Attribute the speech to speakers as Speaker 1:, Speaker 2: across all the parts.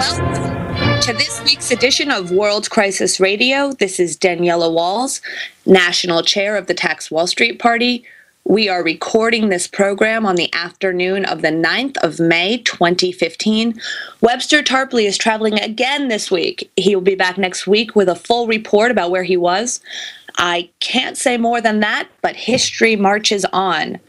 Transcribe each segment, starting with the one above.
Speaker 1: Welcome to this week's edition of World Crisis Radio. This is Daniela Walls, National Chair of the Tax Wall Street Party. We are recording this program on the afternoon of the 9th of May, 2015. Webster Tarpley is traveling again this week. He will be back next week with a full report about where he was. I can't say more than that, but history marches on.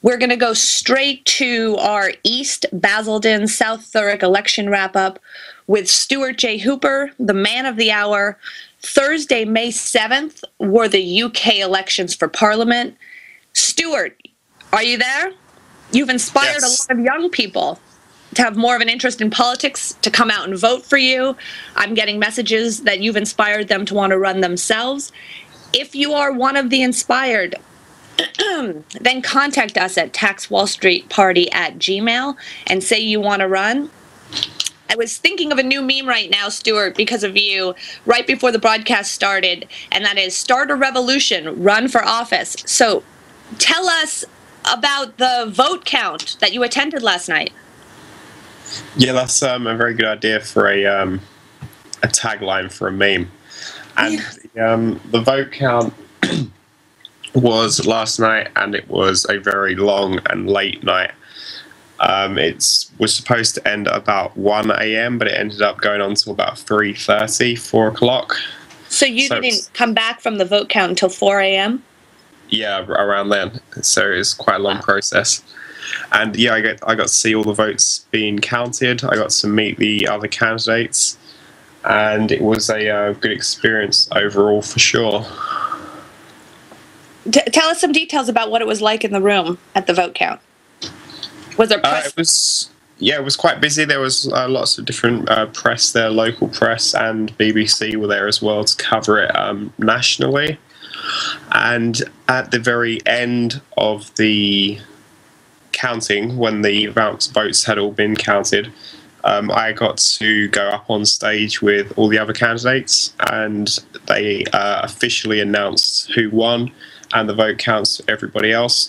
Speaker 1: We're going to go straight to our East Basildon, South Thurrock election wrap-up with Stuart J. Hooper, the man of the hour. Thursday, May 7th, were the UK elections for Parliament. Stuart, are you there? You've inspired a lot of young people to have more of an interest in politics, to come out and vote for you. I'm getting messages that you've inspired them to want to run themselves. If you are one of the inspired, then contact us at taxwallstreetparty@gmail.com and say you want to run. I was thinking of a new meme right now, Stuart, because of you, right before the broadcast started, and that is start a revolution, run for office. So tell us about the vote count that you attended last night.
Speaker 2: Yeah, that's a very good idea for a tagline for a meme. And the vote count was last night, and it was a very long and late night. It was supposed to end at about 1 a.m., but it ended up going on till about 3:30, 4 o'clock.
Speaker 1: So you didn't come back from the vote count until 4 a.m.?
Speaker 2: Yeah, around then. So it's quite a long process. And yeah, I got to see all the votes being counted. I got to meet the other candidates, and it was a good experience overall for sure.
Speaker 1: Tell us some details about what it was like in the room at the vote count. Was there press?
Speaker 2: It was quite busy. There was lots of different press there, local press, and BBC were there as well to cover it nationally. And at the very end of the counting, when the votes had all been counted, I got to go up on stage with all the other candidates, and they officially announced who won and the vote counts for everybody else.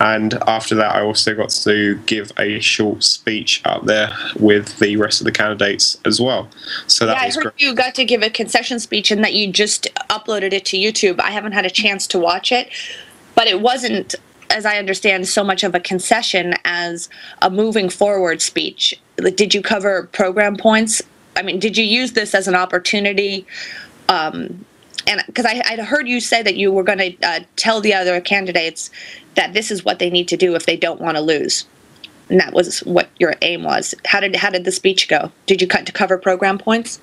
Speaker 2: And after that, I also got to give a short speech up there with the rest of the candidates as well. So that was great.
Speaker 1: I heard you got to give a concession speech and that you just uploaded it to YouTube. I haven't had a chance to watch it, but it wasn't, as I understand, so much of a concession as a moving forward speech. Did you cover program points? I mean, did you use this as an opportunity? And because I'd heard you say that you were going to tell the other candidates that this is what they need to do if they don't want to lose, and that was what your aim was. How did the speech go? Did you cut to cover program points?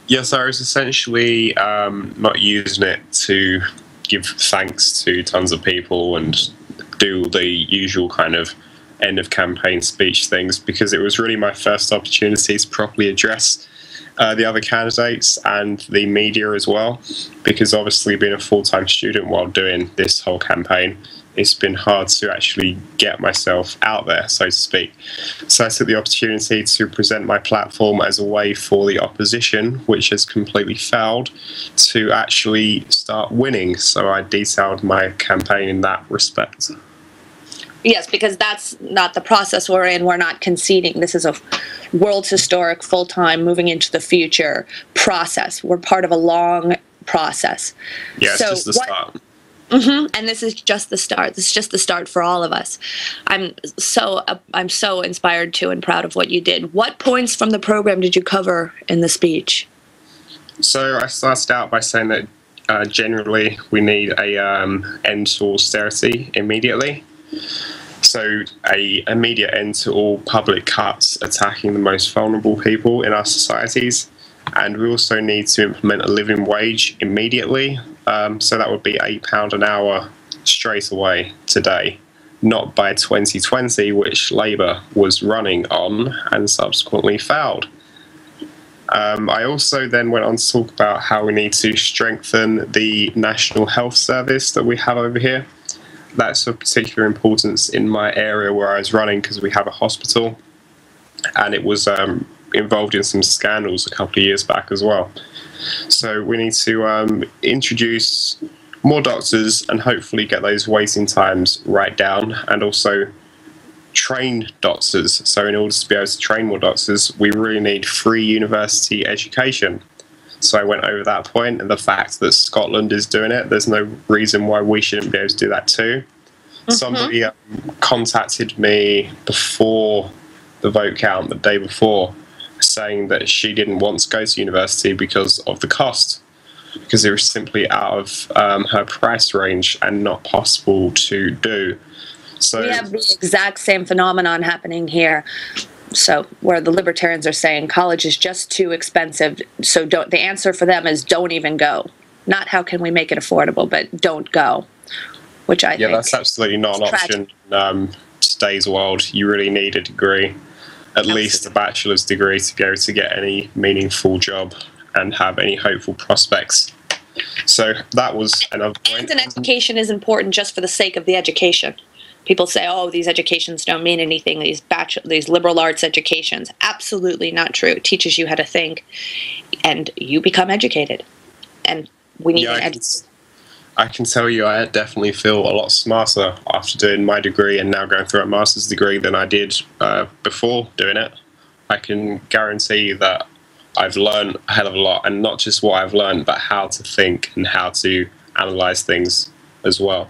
Speaker 2: Yes, I was essentially not using it to give thanks to tons of people and do the usual kind of end of campaign speech things, because it was really my first opportunity to properly address the other candidates and the media as well, because obviously being a full-time student while doing this whole campaign, it's been hard to actually get myself out there, so to speak. So I took the opportunity to present my platform as a way for the opposition, which has completely failed, to actually start winning. So I detailed my campaign in that respect.
Speaker 1: Yes, because that's not the process we're in. We're not conceding. This is a world's historic, full-time, moving into the future process. We're part of a long process.
Speaker 2: Yeah, it's just the start.
Speaker 1: And this is just the start. This is just the start for all of us. I'm so inspired to and proud of what you did. What points from the program did you cover in the speech?
Speaker 2: So I started out by saying that generally we need a end to austerity immediately. So a immediate end to all public cuts attacking the most vulnerable people in our societies. And we also need to implement a living wage immediately. So that would be £8 an hour straight away today, not by 2020, which Labour was running on and subsequently failed. I also then went on to talk about how we need to strengthen the National Health Service that we have over here. That's of particular importance in my area where I was running, because we have a hospital, and it was involved in some scandals a couple of years back as well. So we need to introduce more doctors and hopefully get those waiting times right down, and also train doctors. So in order to be able to train more doctors, we really need free university education. So I went over that point, and the fact that Scotland is doing it, there's no reason why we shouldn't be able to do that too. Somebody contacted me before the vote count, the day before, saying that she didn't want to go to university because of the cost, because it was simply out of her price range and not possible to do. So
Speaker 1: we have the exact same phenomenon happening here. So where the libertarians are saying college is just too expensive, so the answer for them is don't even go. Not how can we make it affordable, but don't go. Which I think
Speaker 2: that's absolutely not an option in today's world. You really need a degree, at least a bachelor's degree, to go to get any meaningful job and have any hopeful prospects. So that was another point.
Speaker 1: And an education is important just for the sake of the education. People say, oh, these educations don't mean anything, these liberal arts educations. Absolutely not true. It teaches you how to think, and you become educated. And we need an education.
Speaker 2: I can tell you I definitely feel a lot smarter after doing my degree and now going through a master's degree than I did before doing it. I can guarantee that I've learned a hell of a lot, and not just what I've learned, but how to think and how to analyze things as well.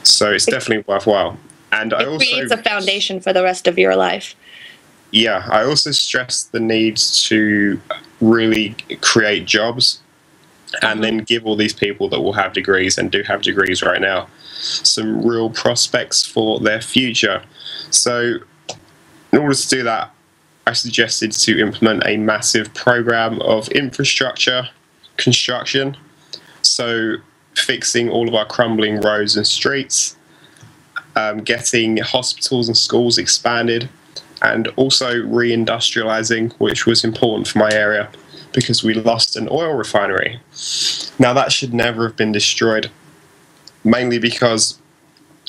Speaker 2: So it's definitely worthwhile. And
Speaker 1: it creates a foundation for the rest of your life.
Speaker 2: Yeah, I also stress the need to really create jobs and then give all these people that will have degrees and do have degrees right now some real prospects for their future. So in order to do that, I suggested to implement a massive program of infrastructure construction. So fixing all of our crumbling roads and streets, getting hospitals and schools expanded, and also reindustrializing, which was important for my area because we lost an oil refinery. Now that should never have been destroyed, mainly because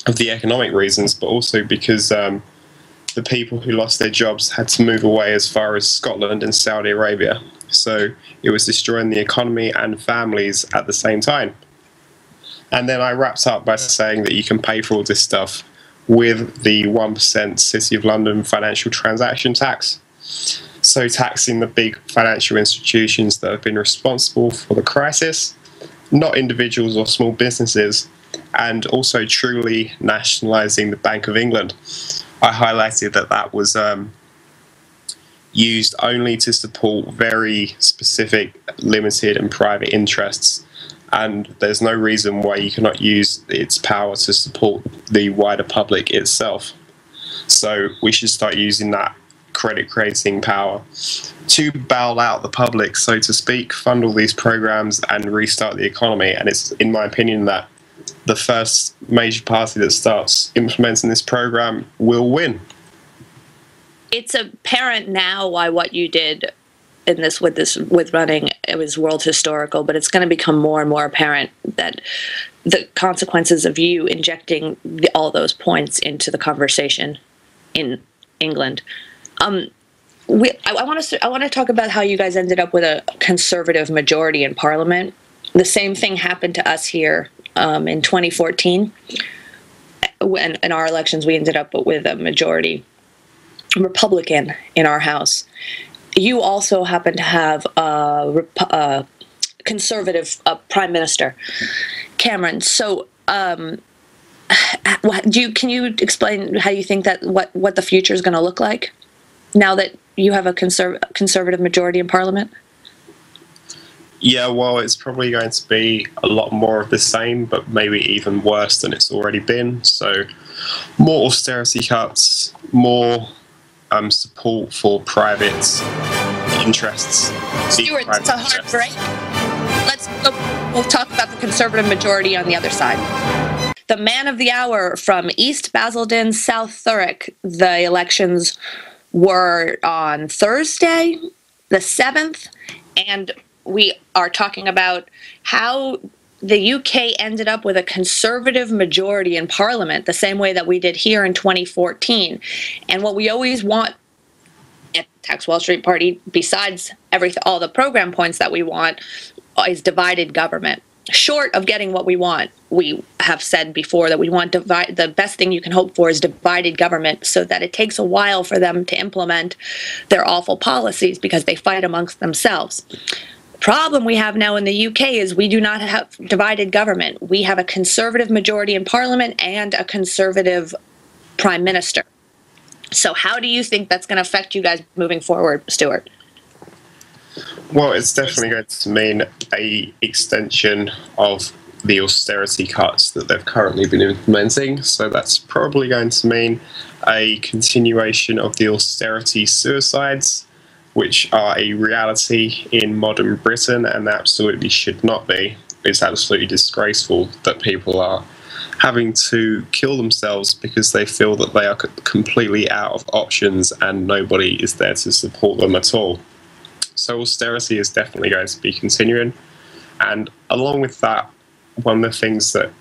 Speaker 2: of the economic reasons, but also because the people who lost their jobs had to move away as far as Scotland and Saudi Arabia. So it was destroying the economy and families at the same time. And then I wrapped up by saying that you can pay for all this stuff with the 1% City of London financial transaction tax. So taxing the big financial institutions that have been responsible for the crisis, not individuals or small businesses, and also truly nationalising the Bank of England. I highlighted that that was used only to support very specific, limited and private interests. And there's no reason why you cannot use its power to support the wider public itself. So we should start using that credit creating power to bail out the public, so to speak, fund all these programs and restart the economy. And it's, in my opinion, that the first major party that starts implementing this program will win.
Speaker 1: It's apparent now why what you did in with running, it was world historical, but it's going to become more and more apparent that the consequences of you injecting all those points into the conversation in England. I want to talk about how you guys ended up with a conservative majority in Parliament. The same thing happened to us here in 2014. When in our elections, we ended up with a majority Republican in our House. You also happen to have a conservative Prime Minister, Cameron. So, can you explain how you think that what the future is going to look like now that you have a conservative majority in Parliament?
Speaker 2: Yeah, well, it's probably going to be a lot more of the same, but maybe even worse than it's already been. So, more austerity cuts, more support for private interests.
Speaker 1: Stuart, it's a hard break. We'll talk about the Conservative majority on the other side. The man of the hour from East Basildon, South Thurrock. The elections were on Thursday, the 7th, and we are talking about how the UK ended up with a Conservative majority in Parliament, the same way that we did here in 2014. And what we always want at Tax Wall Street Party, besides all the program points that we want, is divided government. short of getting what we want. We have said before that we want the best thing you can hope for is divided government, so that it takes a while for them to implement their awful policies because they fight amongst themselves. The problem we have now in the UK is we do not have divided government. We have a conservative majority in Parliament and a conservative Prime Minister. So how do you think that's going to affect you guys moving forward, Stuart?
Speaker 2: Well, it's definitely going to mean a extension of the austerity cuts that they've currently been implementing. So that's probably going to mean a continuation of the austerity suicides, which are a reality in modern Britain and absolutely should not be. It's absolutely disgraceful that people are having to kill themselves because they feel that they are completely out of options and nobody is there to support them at all. So austerity is definitely going to be continuing. And along with that, one of the things that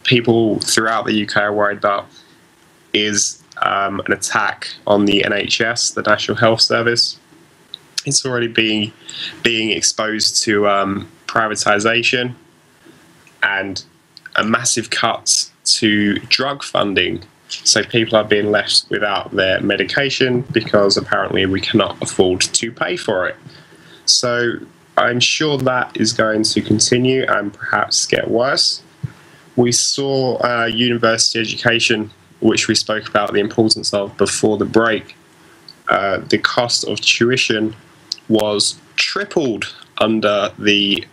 Speaker 2: people throughout the UK are worried about is an attack on the NHS, the National Health Service. It's already being exposed to privatisation and a massive cut to drug funding. So people are being left without their medication because apparently we cannot afford to pay for it. So I'm sure that is going to continue and perhaps get worse. We saw university education, which we spoke about the importance of before the break. The cost of tuition was tripled under the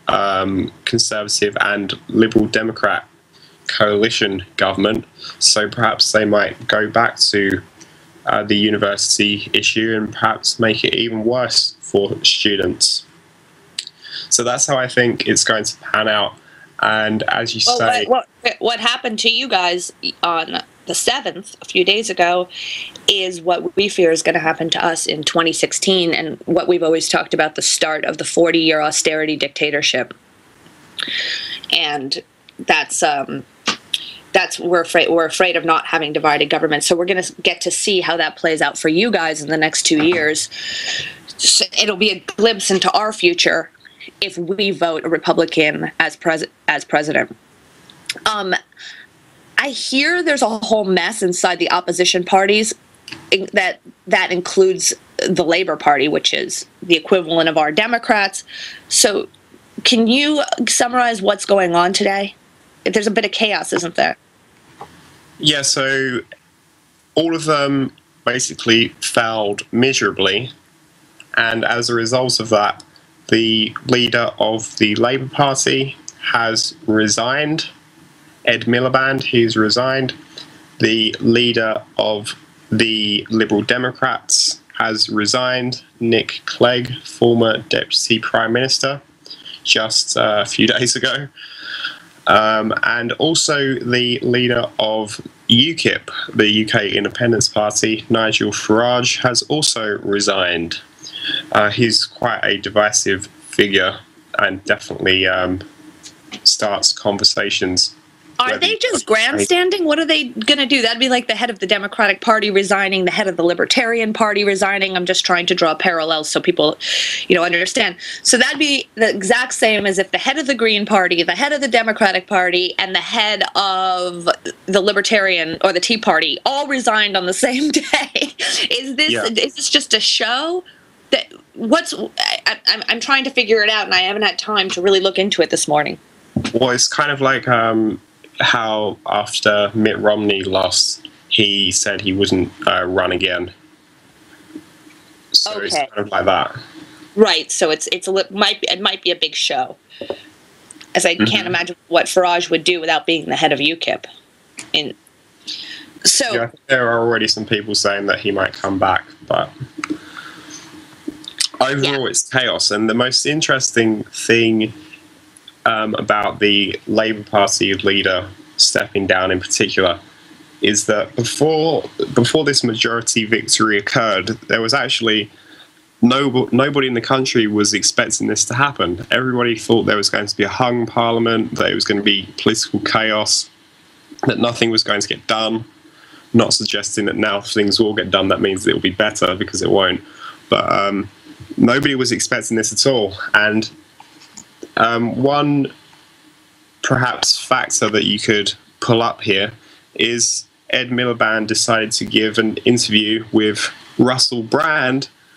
Speaker 2: Conservative and Liberal Democrat coalition government. So perhaps they might go back to the university issue and perhaps make it even worse for students. So that's how I think it's going to pan out. And as you say,
Speaker 1: what happened to you guys on the 7th, a few days ago, is what we fear is going to happen to us in 2016, and what we've always talked about, the start of the 40-year austerity dictatorship. And that's we're afraid of not having divided government. So we're going to get to see how that plays out for you guys in the next 2 years. So it'll be a glimpse into our future if we vote a Republican as president. I hear there's a whole mess inside the opposition parties that includes the Labour Party, which is the equivalent of our Democrats. So can you summarize what's going on today? There's a bit of chaos, isn't there?
Speaker 2: Yeah, so all of them basically failed miserably. And as a result of that, the leader of the Labour Party has resigned. Ed Miliband, he's resigned. The leader of the Liberal Democrats has resigned. Nick Clegg, former Deputy Prime Minister, just a few days ago. And also the leader of UKIP, the UK Independence Party, Nigel Farage, has also resigned. He's quite a divisive figure and definitely starts conversations.
Speaker 1: Are they just grandstanding? What are they going to do? That'd be like the head of the Democratic Party resigning, the head of the Libertarian Party resigning. I'm just trying to draw parallels so people, understand. So that'd be the exact same as if the head of the Green Party, the head of the Democratic Party, and the head of the Libertarian or the Tea Party all resigned on the same day. Is this just a show? I'm trying to figure it out, and I haven't had time to really look into it this morning.
Speaker 2: Well, it's kind of like how after Mitt Romney lost, he said he wouldn't run again. So okay. It's kind of like that.
Speaker 1: Right. So it might be a big show, as I can't imagine what Farage would do without being the head of UKIP.
Speaker 2: Yeah, there are already some people saying that he might come back, but overall it's chaos. And the most interesting thing about the Labour Party leader stepping down in particular is that before this majority victory occurred, there was actually nobody in the country was expecting this to happen. Everybody thought there was going to be a hung parliament, that it was going to be political chaos, that nothing was going to get done. Not suggesting that now things will get done, that means it will be better, because it won't. But nobody was expecting this at all. And one perhaps factor that you could pull up here is Ed Miliband decided to give an interview with Russell Brand